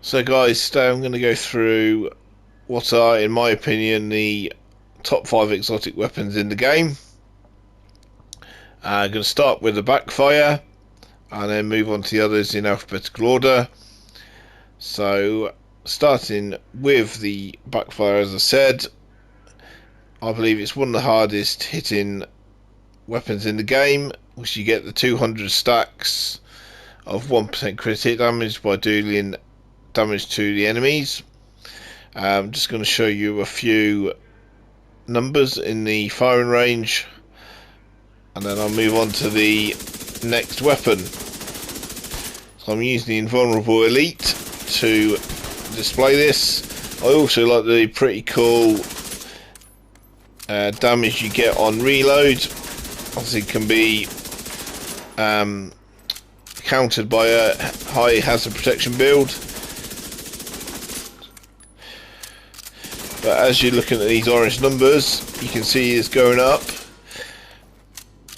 So guys, today I'm going to go through what are, in my opinion, the top 5 exotic weapons in the game. I'm going to start with the Backfire and then move on to the others in alphabetical order. So starting with the Backfire, as I said, I believe it's one of the hardest hitting weapons in the game, which you get the 200 stacks of 1% crit hit damage by dealing damage to the enemies. I'm just going to show you a few numbers in the firing range, and then I'll move on to the next weapon. So I'm using the invulnerable elite to display this. I also like the pretty cool damage you get on reload. Obviously it can be countered by a high hazard protection build. But as you're looking at these orange numbers, you can see it's going up,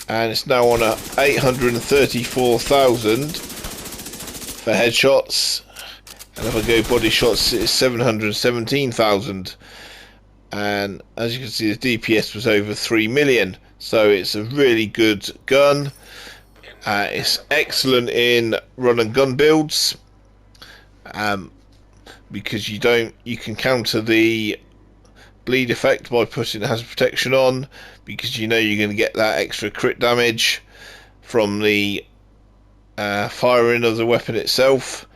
and it's now on a 834,000 for headshots, and if I go body shots it's 717,000, and as you can see the DPS was over 3 million, so it's a really good gun. It's excellent in run and gun builds, because you can counter the bleed effect by putting hazard protection on, because you know you're going to get that extra crit damage from the firing of the weapon itself.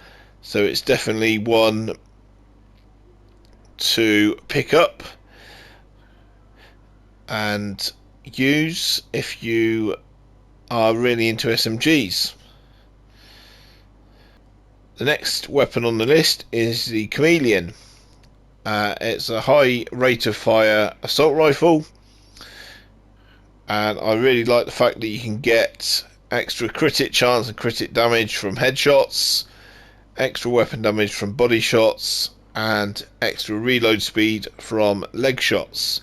So it's definitely one to pick up and use if you are really into SMGs. The next weapon on the list is the Chameleon. It's a high rate of fire assault rifle, and I really like the fact that you can get extra crit hit chance and crit hit damage from headshots, extra weapon damage from body shots, and extra reload speed from leg shots.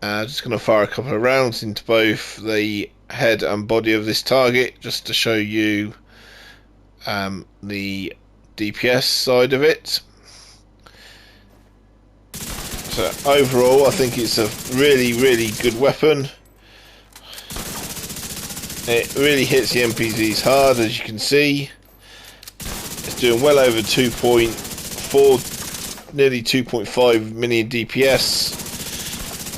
Just going to fire a couple of rounds into both the head and body of this target just to show you the DPS side of it. So overall I think it's a really good weapon. It really hits the NPCs hard, as you can see. It's doing well over 2.4, nearly 2.5 million DPS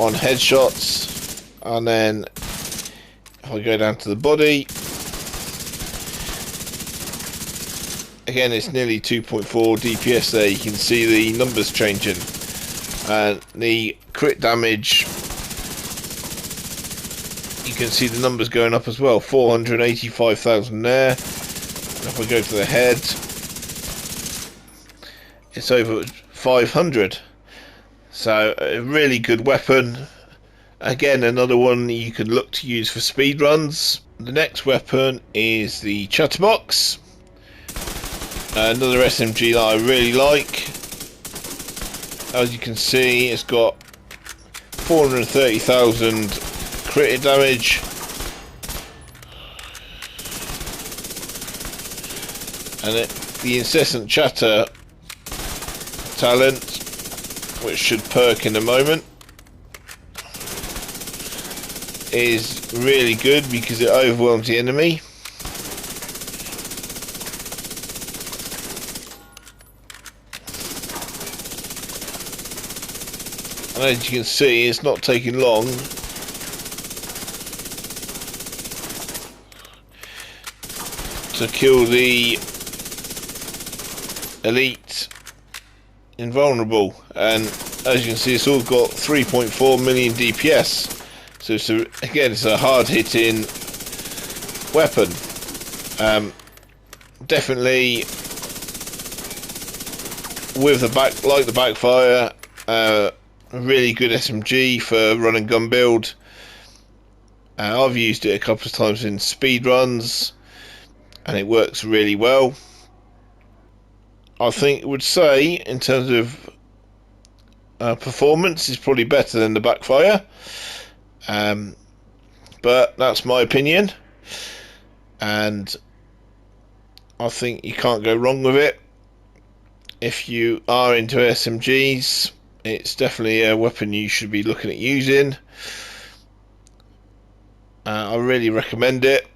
on headshots, and then if I go down to the body, again it's nearly 2.4 DPS there. You can see the numbers changing. And the crit damage, you can see the numbers going up as well, 485,000 there. And if we go to the head, it's over 500. So a really good weapon. Again, another one you can look to use for speed runs. The next weapon is the Chatterbox, another SMG that I really like. As you can see, it's got 430,000 crit damage, and the incessant chatter talent, which should perk in a moment, is really good because it overwhelms the enemy. And as you can see, it's not taking long to kill the elite invulnerable, and as you can see it's all got 3.4 million DPS, so it's a hard hitting weapon. Definitely with the Backfire, a really good SMG for run and gun build. I've used it a couple of times in speed runs and it works really well. I think would say in terms of performance is probably better than the Backfire, but that's my opinion, and I think you can't go wrong with it. if you are into SMGs, it's definitely a weapon you should be looking at using. I really recommend it.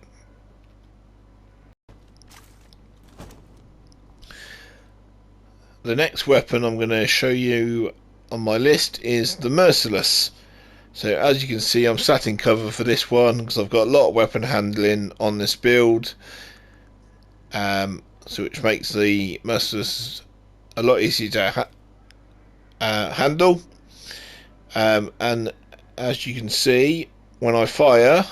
The next weapon I'm going to show you on my list is the Merciless. So as you can see, I'm sat in cover for this one because I've got a lot of weapon handling on this build, so which makes the Merciless a lot easier to handle. And as you can see, when I fire,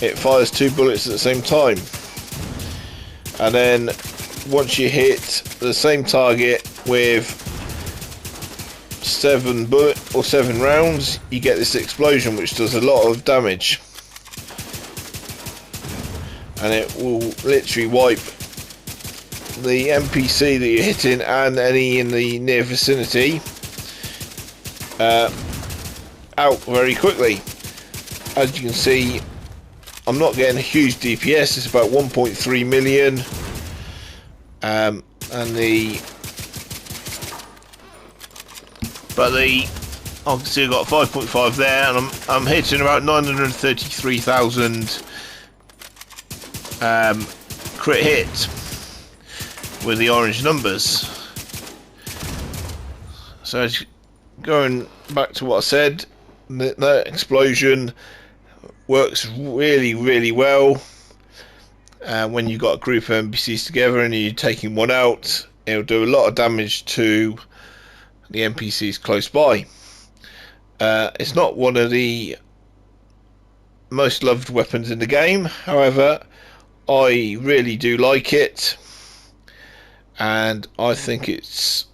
it fires 2 bullets at the same time, and then once you hit the same target with 7 rounds, you get this explosion which does a lot of damage, and it will literally wipe the NPC that you're hitting and any in the near vicinity out very quickly. As you can see, I'm not getting a huge DPS, it's about 1.3 million, and obviously I've got 5.5 there, and I'm hitting about 933,000 crit hit with the orange numbers. So going back to what I said, that explosion works really well. When you've got a group of NPCs together and you're taking one out, it'll do a lot of damage to the NPCs close by. It's not one of the most loved weapons in the game, however, I really do like it, and I think it's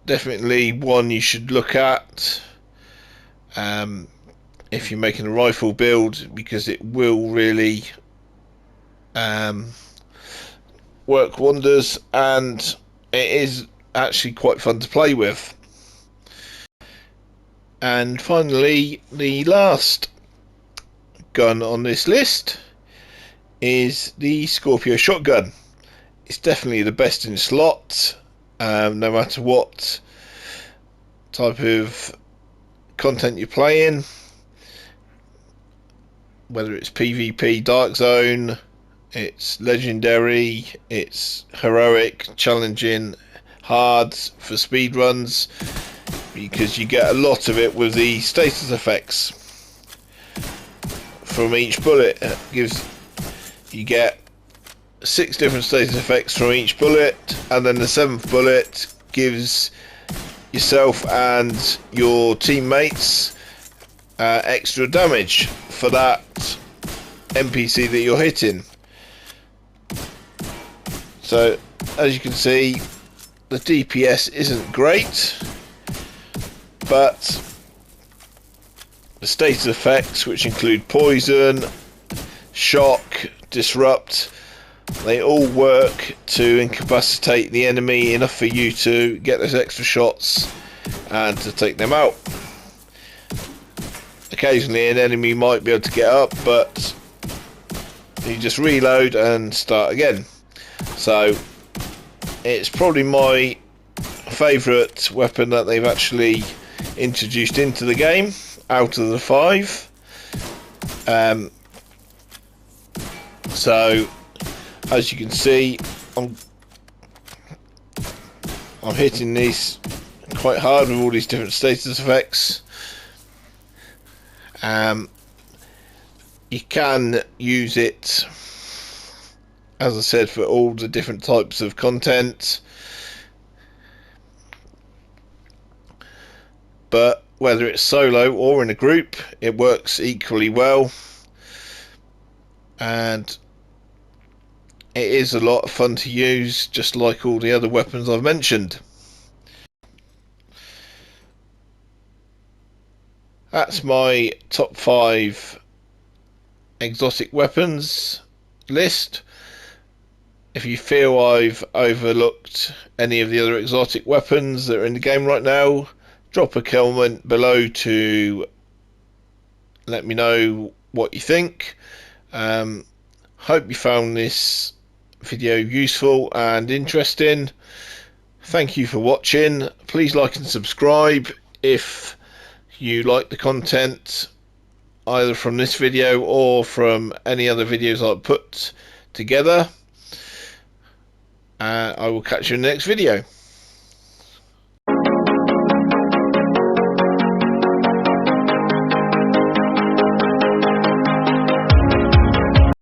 definitely one you should look at if you're making a rifle build, because it will really work wonders, and it is actually quite fun to play with. And finally, the last gun on this list is the Scorpio shotgun. It's definitely the best in slot, no matter what type of content you're playing, whether it's PvP, Dark Zone, it's legendary, it's heroic, challenging, hard for speed runs, because you get a lot of it with the status effects from each bullet. You get 6 different status effects from each bullet, and then the 7th bullet gives yourself and your teammates extra damage for that NPC that you're hitting. So as you can see, the DPS isn't great, but the status effects, which include poison, shock, disrupt, they all work to incapacitate the enemy enough for you to get those extra shots and to take them out. Occasionally an enemy might be able to get up, but you just reload and start again. So it's probably my favourite weapon that they've actually introduced into the game out of the 5. So as you can see, I'm hitting these quite hard with all these different status effects. You can use it, as I said, for all the different types of content, but whether it's solo or in a group, it works equally well, and it is a lot of fun to use, just like all the other weapons I've mentioned. That's my top 5 exotic weapons list. If you feel I've overlooked any of the other exotic weapons that are in the game right now, drop a comment below to let me know what you think. Hope you found this video useful and interesting. Thank you for watching. Please like and subscribe if you like the content, either from this video or from any other videos I've put together. I will catch you in the next video.